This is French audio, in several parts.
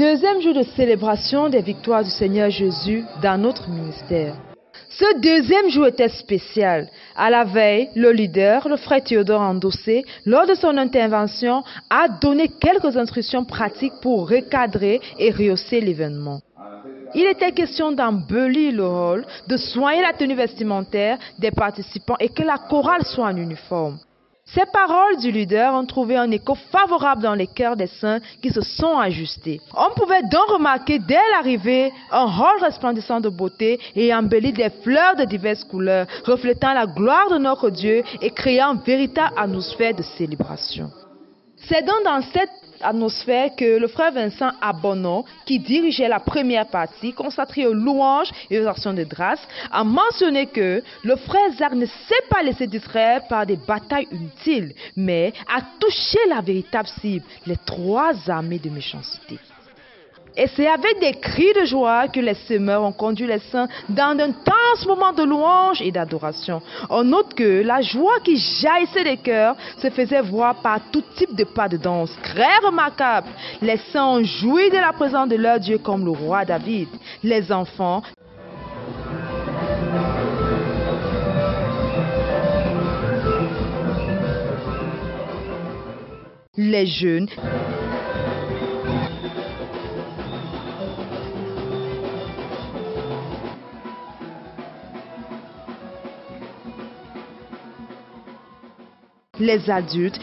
deuxième jour de célébration des victoires du Seigneur Jésus dans notre ministère. Ce deuxième jour était spécial. À la veille, le leader, le frère Théodore Andossé, lors de son intervention, a donné quelques instructions pratiques pour recadrer et rehausser l'événement. Il était question d'embellir le hall, de soigner la tenue vestimentaire des participants et que la chorale soit en uniforme. Ces paroles du leader ont trouvé un écho favorable dans les cœurs des saints qui se sont ajustés. On pouvait donc remarquer dès l'arrivée un hall resplendissant de beauté et embelli des fleurs de diverses couleurs, reflétant la gloire de notre Dieu et créant une véritable atmosphère de célébration. C'est donc dans cette atmosphère que le frère Vincent Abonneau, qui dirigeait la première partie consacrée aux louanges et aux actions de grâce, a mentionné que le frère Zach ne s'est pas laissé distraire par des batailles inutiles, mais a touché la véritable cible, les trois armées de méchanceté. Et c'est avec des cris de joie que les semeurs ont conduit les saints dans d'intenses moments de louange et d'adoration. On note que la joie qui jaillissait des cœurs se faisait voir par tout type de pas de danse. Très remarquable. Les saints ont joui de la présence de leur Dieu comme le roi David. Les enfants, les jeunes, les adultes,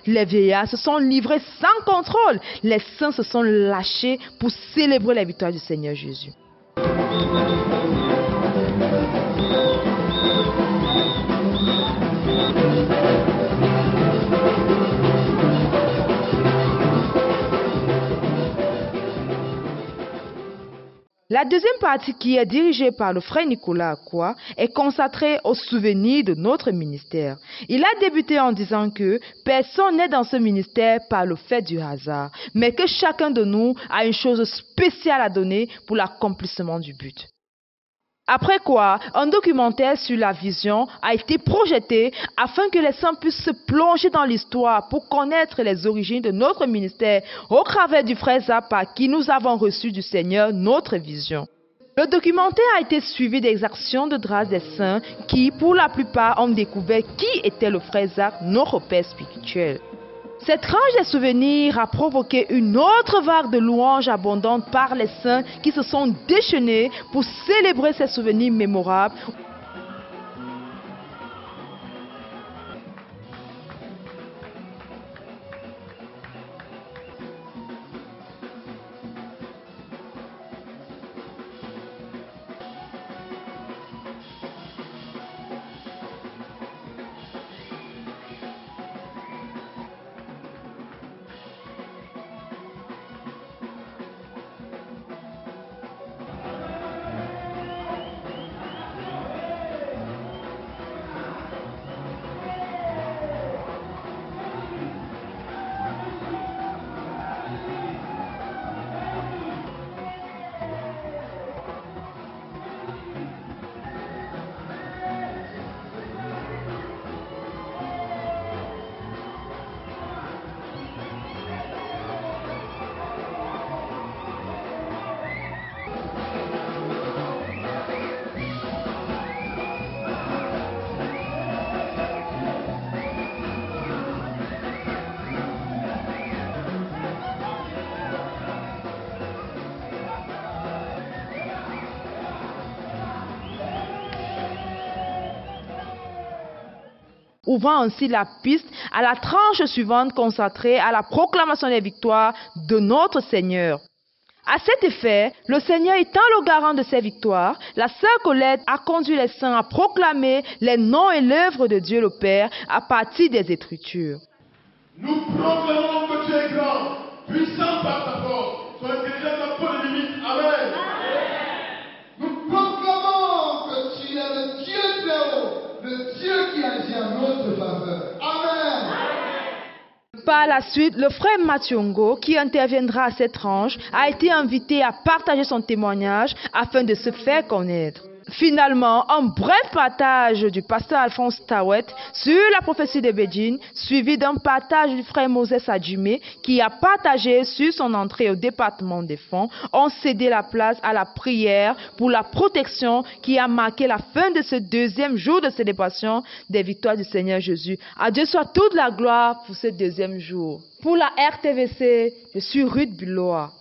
les vieillards se sont livrés sans contrôle. Les saints se sont lâchés pour célébrer la victoire du Seigneur Jésus. La deuxième partie, qui est dirigée par le frère Nicolas Akwa, est consacrée au souvenir de notre ministère. Il a débuté en disant que personne n'est dans ce ministère par le fait du hasard, mais que chacun de nous a une chose spéciale à donner pour l'accomplissement du but. Après quoi, un documentaire sur la vision a été projeté afin que les saints puissent se plonger dans l'histoire pour connaître les origines de notre ministère au travers du frère Zappa qui nous avons reçu du Seigneur notre vision. Le documentaire a été suivi des actions de grâce des saints qui, pour la plupart, ont découvert qui était le frère Zach, notre père spirituel. Cette tranche des souvenirs a provoqué une autre vague de louanges abondantes par les saints qui se sont déchaînés pour célébrer ces souvenirs mémorables. Ouvrant ainsi la piste à la tranche suivante consacrée à la proclamation des victoires de notre Seigneur. À cet effet, le Seigneur étant le garant de ces victoires, la sœur Colette a conduit les saints à proclamer les noms et l'œuvre de Dieu le Père à partir des Écritures. Nous proclamons que tu es grand, puissant par ta force, sois intelligent dans peu de limites. Amen. Nous proclamons que tu es le Dieu très haut, le Dieu qui agit en notre faveur. Amen. Par la suite, le frère Mathiongo, qui interviendra à cette tranche, a été invité à partager son témoignage afin de se faire connaître. Finalement, un bref partage du pasteur Alphonse Tawet sur la prophétie de Bédine, suivi d'un partage du frère Moses Adjumé qui a partagé sur son entrée au département des fonds, ont cédé la place à la prière pour la protection qui a marqué la fin de ce deuxième jour de célébration des victoires du Seigneur Jésus. À Dieu soit toute la gloire pour ce deuxième jour. Pour la RTVC, je suis Ruth Biloa.